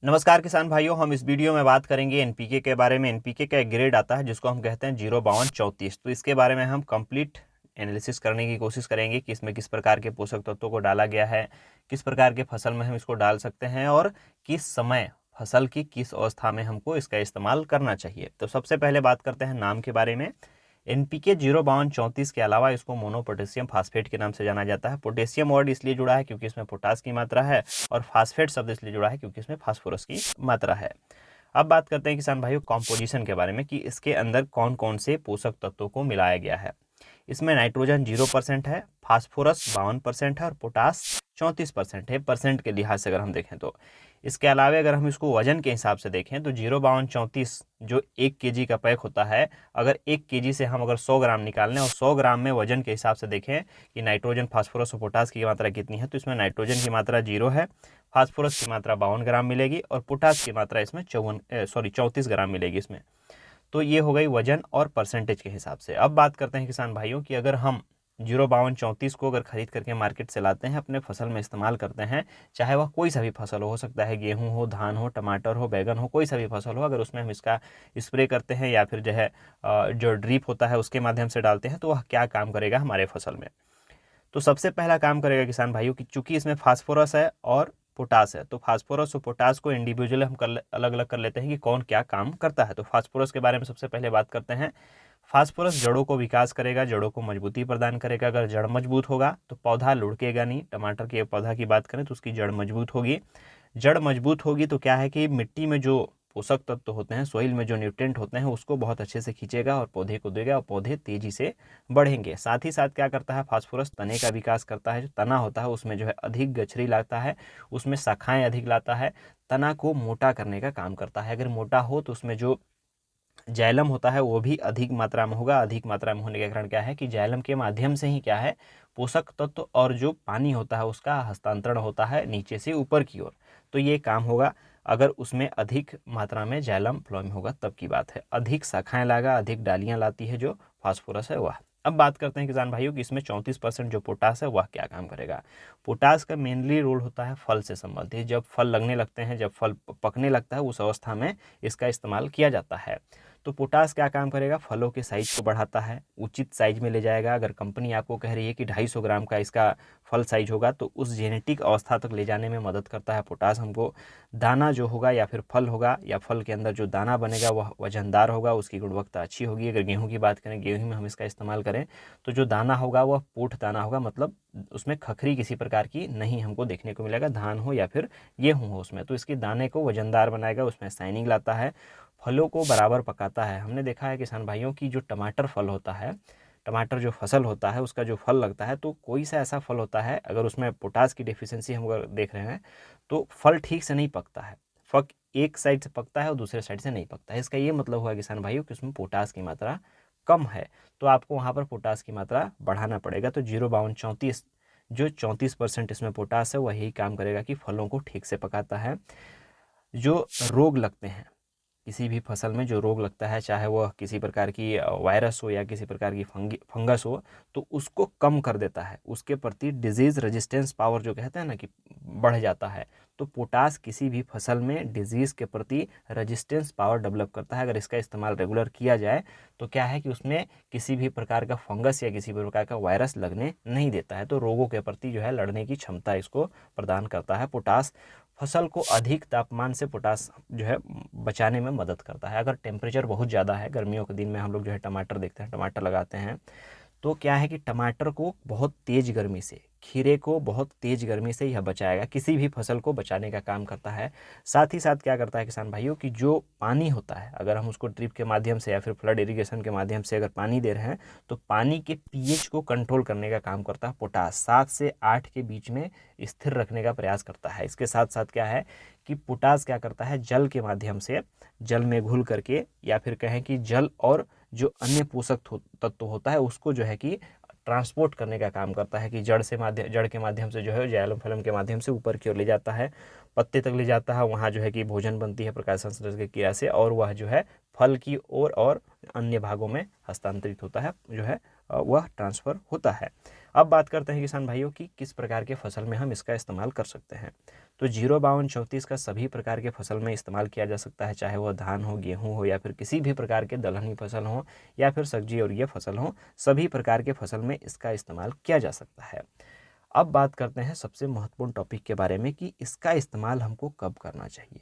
नमस्कार किसान भाइयों, हम इस वीडियो में बात करेंगे एनपीके के बारे में। एनपीके का एक ग्रेड आता है जिसको हम कहते हैं 05234। तो इसके बारे में हम कंप्लीट एनालिसिस करने की कोशिश करेंगे कि इसमें किस प्रकार के पोषक तत्वों को डाला गया है, किस प्रकार के फसल में हम इसको डाल सकते हैं और किस समय फसल की किस अवस्था में हमको इसका इस्तेमाल करना चाहिए। तो सबसे पहले बात करते हैं नाम के बारे में। एनपीके 05234 के अलावा इसको मोनो पोटेशियम फास्फेट के नाम से जाना जाता है। पोटेशियम वर्ड इसलिए जुड़ा है क्योंकि इसमें पोटास की मात्रा है, और फास्फेट शब्द इसलिए जुड़ा है क्योंकि इसमें फास्फोरस की मात्रा है। अब बात करते हैं किसान भाइयों कॉम्पोजिशन के बारे में कि इसके अंदर कौन कौन से पोषक तत्वों को मिलाया गया है। इसमें नाइट्रोजन 0% है, फास्फोरस 52% है और पोटास 34% है परसेंट के लिहाज से अगर हम देखें तो। इसके अलावा अगर हम इसको वजन के हिसाब से देखें तो 05234 जो 1 kg का पैक होता है, अगर 1 kg से हम अगर 100 ग्राम निकाल लें और 100 ग्राम में वजन के हिसाब से देखें कि नाइट्रोजन, फास्फोरस और पोटास की मात्रा कितनी है, तो इसमें नाइट्रोजन की मात्रा 0 है, फास्फोरस की मात्रा 52 ग्राम मिलेगी और पोटास की मात्रा इसमें 34 ग्राम मिलेगी इसमें। तो ये हो गई वजन और परसेंटेज के हिसाब से। अब बात करते हैं किसान भाइयों कि अगर हम 05234 को अगर खरीद करके मार्केट से लाते हैं, अपने फसल में इस्तेमाल करते हैं, चाहे वह कोई सा भी फसल हो सकता है गेहूं हो, धान हो, टमाटर हो, बैगन हो, कोई सा भी फसल हो, अगर उसमें हम इसका स्प्रे करते हैं या फिर जो है जो ड्रिप होता है उसके माध्यम से डालते हैं, तो वह क्या काम करेगा हमारे फसल में। तो सबसे पहला काम करेगा किसान भाइयों कि चूंकि इसमें फास्फोरस है और पोटास है, तो फास्फोरस और पोटास को इंडिविजुअल हम अलग अलग कर लेते हैं कि कौन क्या काम करता है। तो फास्फोरस के बारे में सबसे पहले बात करते हैं। फास्फोरस जड़ों को विकास करेगा, जड़ों को मजबूती प्रदान करेगा। अगर जड़ मजबूत होगा तो पौधा लुढ़केगा नहीं। टमाटर के पौधा की बात करें तो उसकी जड़ मजबूत होगी। जड़ मजबूत होगी तो क्या है कि मिट्टी में जो पोषक तत्व होते हैं, सोइल में जो न्यूट्रिएंट होते हैं, उसको बहुत अच्छे से खींचेगा और पौधे को देगा और पौधे तेजी से बढ़ेंगे। साथ ही साथ क्या करता है फास्फोरस, तने का विकास करता है। जो तना होता है उसमें जो है अधिक गठरी लाता है, उसमें शाखाएं अधिक लाता है, तना को मोटा करने का काम करता है। अगर मोटा हो तो उसमें जो जाइलम होता है वो भी अधिक मात्रा में होगा। अधिक मात्रा में होने के कारण क्या है कि जाइलम के माध्यम से ही क्या है पोषक तत्व और जो पानी होता है उसका हस्तांतरण होता है नीचे से ऊपर की ओर। तो ये काम होगा अगर उसमें अधिक मात्रा में जाइलम फ्लो में होगा, तब की बात है। अधिक शाखाएं लागा, अधिक डालियां लाती है जो फास्फोरस है वह। अब बात करते हैं किसान भाइयों कि इसमें 34% जो पोटास है वह क्या काम करेगा। पोटास का मेनली रोल होता है फल से संबंधित। जब फल लगने लगते हैं, जब फल पकने लगता है, उस अवस्था में इसका इस्तेमाल किया जाता है। तो पोटास क्या काम करेगा, फलों के साइज को बढ़ाता है, उचित साइज में ले जाएगा। अगर कंपनी आपको कह रही है कि 250 ग्राम का इसका फल साइज होगा, तो उस जेनेटिक अवस्था तक ले जाने में मदद करता है पोटास हमको। दाना जो होगा या फिर फल होगा या फल के अंदर जो दाना बनेगा वह वजनदार होगा, उसकी गुणवत्ता अच्छी होगी। अगर गेहूं की बात करें, गेहूं में हम इसका इस्तेमाल करें तो जो दाना होगा वह पूठ दाना होगा, मतलब उसमें खखरी किसी प्रकार की नहीं हमको देखने को मिलेगा। धान हो या फिर गेहूं हो उसमें, तो इसके दाने को वजनदार बनाएगा, उसमें शाइनिंग लाता है, फलों को बराबर पकाता है। हमने देखा है किसान भाइयों की जो टमाटर फल होता है, टमाटर जो फसल होता है उसका जो फल लगता है, तो कोई सा ऐसा फल होता है अगर उसमें पोटास की डिफिशियंसी हम अगर देख रहे हैं तो फल ठीक से नहीं पकता है। फल एक साइड से पकता है और दूसरे साइड से नहीं पकता है। इसका ये मतलब हुआ किसान भाइयों कि उसमें पोटास की मात्रा कम है, तो आपको वहाँ पर पोटास की मात्रा बढ़ाना पड़ेगा। तो 05234 जो 34% इसमें पोटास है वही काम करेगा कि फलों को ठीक से पकाता है। जो रोग लगते हैं किसी भी फसल में, जो रोग लगता है, चाहे वह किसी प्रकार की वायरस हो या किसी प्रकार की फंगस हो, तो उसको कम कर देता है। उसके प्रति डिजीज रेजिस्टेंस पावर जो कहते हैं ना कि बढ़ जाता है। तो पोटास किसी भी फसल में डिजीज के प्रति रेजिस्टेंस पावर डेवलप करता है। अगर इसका इस्तेमाल रेगुलर किया जाए तो क्या है कि उसमें किसी भी प्रकार का फंगस या किसी भी प्रकार का वायरस लगने नहीं देता है। तो रोगों के प्रति जो है लड़ने की क्षमता इसको प्रदान करता है पोटास। फसल को अधिक तापमान से पोटास जो है बचाने में मदद करता है। अगर टेम्परेचर बहुत ज़्यादा है, गर्मियों के दिन में हम लोग जो है टमाटर देखते हैं, टमाटर लगाते हैं, तो क्या है कि टमाटर को बहुत तेज़ गर्मी से, खीरे को बहुत तेज़ गर्मी से यह बचाएगा, किसी भी फसल को बचाने का काम करता है। साथ ही साथ क्या करता है किसान भाइयों कि जो पानी होता है, अगर हम उसको ड्रिप के माध्यम से या फिर फ्लड इरिगेशन के माध्यम से अगर पानी दे रहे हैं, तो पानी के पीएच को कंट्रोल करने का काम करता है पोटास। 7 से 8 के बीच में स्थिर रखने का प्रयास करता है। इसके साथ साथ क्या है कि पोटास क्या करता है, जल के माध्यम से, जल में घुल करके या फिर कहें कि जल और जो अन्य पोषक तत्व होता है उसको जो है कि ट्रांसपोर्ट करने का काम करता है। कि जड़ के माध्यम से जो है जाइलम फिल्म के माध्यम से ऊपर की ओर ले जाता है, पत्ते तक ले जाता है, वहाँ जो है कि भोजन बनती है प्रकाश संश्लेषण की क्रिया से, और वह जो है फल की ओर और अन्य भागों में हस्तांतरित होता है, जो है वह ट्रांसफर होता है। अब बात करते हैं किसान भाइयों की किस प्रकार के फसल में हम इसका इस्तेमाल कर सकते हैं। तो 05234 का सभी प्रकार के फसल में इस्तेमाल किया जा सकता है, चाहे वह धान हो, गेहूं हो या फिर किसी भी प्रकार के दलहनी फसल हो या फिर सब्जी और ये फसल हो, सभी प्रकार के फसल में इसका इस्तेमाल किया जा सकता है। अब बात करते हैं सबसे महत्वपूर्ण टॉपिक के बारे में कि इसका इस्तेमाल हमको कब करना चाहिए,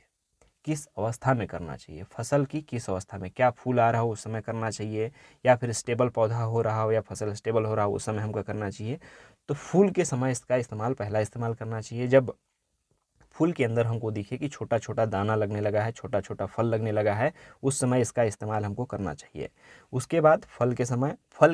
किस अवस्था में करना चाहिए, फसल की किस अवस्था में, क्या फूल आ रहा हो उस समय करना चाहिए या फिर स्टेबल पौधा हो रहा हो या फसल स्टेबल हो रहा हो उस समय हमको करना चाहिए। तो फूल के समय इसका इस्तेमाल पहला इस्तेमाल करना चाहिए जब फूल के अंदर हमको दिखे कि छोटा छोटा दाना लगने लगा है, छोटा छोटा फल लगने लगा है, उस समय इसका इस्तेमाल हमको करना चाहिए। उसके बाद फल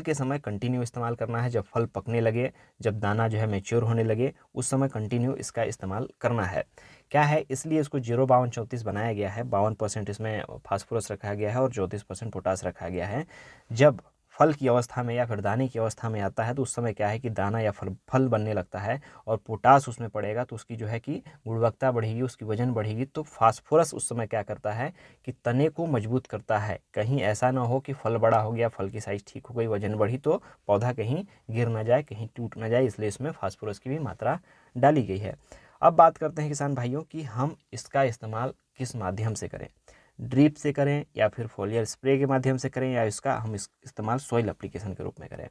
के समय कंटिन्यू इस्तेमाल करना है, जब फल पकने लगे, जब दाना जो है मैच्योर होने लगे, उस समय कंटिन्यू इसका इस्तेमाल करना है। क्या है, इसलिए इसको 05234 बनाया गया है। 52% इसमें फास्फोरस रखा गया है और 34% पोटास रखा गया है। जब फल की अवस्था में या फिर दाने की अवस्था में आता है तो उस समय क्या है कि दाना या फल बनने लगता है और पोटास उसमें पड़ेगा तो उसकी जो है कि गुणवत्ता बढ़ेगी, उसकी वजन बढ़ेगी। तो फास्फोरस उस समय क्या करता है कि तने को मजबूत करता है। कहीं ऐसा ना हो कि फल बड़ा हो गया, फल की साइज ठीक हो गई, वजन बढ़ी तो पौधा कहीं गिर ना जाए, कहीं टूट ना जाए, इसलिए इसमें फास्फोरस की भी मात्रा डाली गई है। अब बात करते हैं किसान भाइयों कि हम इसका इस्तेमाल किस माध्यम से करें, ड्रिप से करें या फिर फोलियर स्प्रे के माध्यम से करें या इसका हम इस्तेमाल सॉइल एप्लीकेशन के रूप में करें।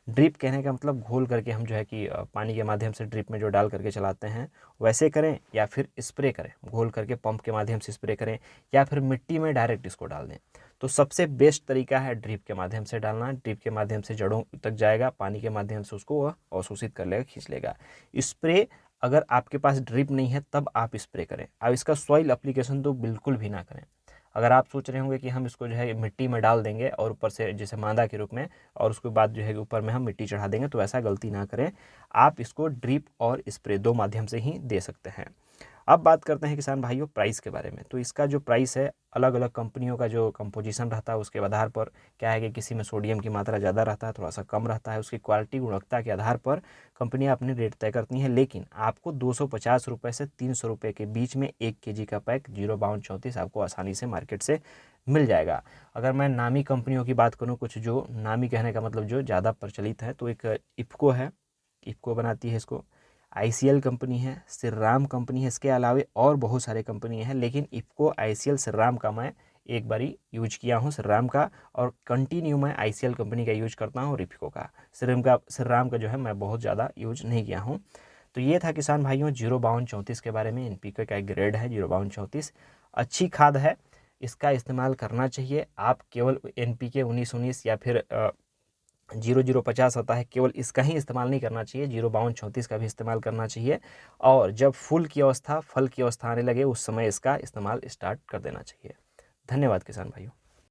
ड्रिप कहने का मतलब घोल करके हम जो है कि पानी के माध्यम से ड्रिप में जो डाल करके चलाते हैं वैसे करें या फिर स्प्रे करें, घोल करके पंप के माध्यम से स्प्रे करें या फिर मिट्टी में डायरेक्ट इसको डाल दें। तो सबसे बेस्ट तरीका है ड्रिप के माध्यम से डालना। ड्रिप के माध्यम से जड़ों तक जाएगा, पानी के माध्यम से उसको वह अवशोषित कर लेगा, खींच लेगा। स्प्रे अगर आपके पास ड्रिप नहीं है तब आप स्प्रे करें। अब इसका सॉइल एप्लीकेशन तो बिल्कुल भी ना करें। अगर आप सोच रहे होंगे कि हम इसको जो है मिट्टी में डाल देंगे और ऊपर से जैसे मादा के रूप में और उसके बाद जो है ऊपर में हम मिट्टी चढ़ा देंगे, तो ऐसा गलती ना करें। आप इसको ड्रिप और स्प्रे दो माध्यम से ही दे सकते हैं। अब बात करते हैं किसान भाइयों प्राइस के बारे में। तो इसका जो प्राइस है, अलग अलग कंपनियों का जो कंपोजिशन रहता है उसके आधार पर क्या है कि किसी में सोडियम की मात्रा ज़्यादा रहता है, थोड़ा सा कम रहता है। उसकी क्वालिटी गुणवत्ता के आधार पर कंपनियां अपनी रेट तय करती हैं। लेकिन आपको 250 रुपये से 300 रुपये के बीच में 1 kg का पैक 05234 आपको आसानी से मार्केट से मिल जाएगा। अगर मैं नामी कंपनियों की बात करूँ, कुछ जो नामी कहने का मतलब जो ज़्यादा प्रचलित है, तो एक इफ़को है, इफ़को बनाती है इसको। ICL कंपनी है, श्रीराम कंपनी है, इसके अलावा और बहुत सारे कंपनी हैं। लेकिन इफ़को, ICL, श्रीराम का मैं एक बारी यूज किया हूँ, श्रीराम का, और कंटिन्यू मैं ICL कंपनी का यूज करता हूँ और इफ़को का। श्रीराम का जो है मैं बहुत ज़्यादा यूज नहीं किया हूँ। तो ये था किसान भाइयों 05234 के बारे में। NPK का एक ग्रेड है 05234, अच्छी खाद है, इसका इस्तेमाल करना चाहिए। आप केवल NPK 1919 या फिर 0050 होता है, केवल इसका ही इस्तेमाल नहीं करना चाहिए, 05234 का भी इस्तेमाल करना चाहिए। और जब फूल की अवस्था, फल की अवस्था आने लगे उस समय इसका इस्तेमाल स्टार्ट कर देना चाहिए। धन्यवाद किसान भाइयों।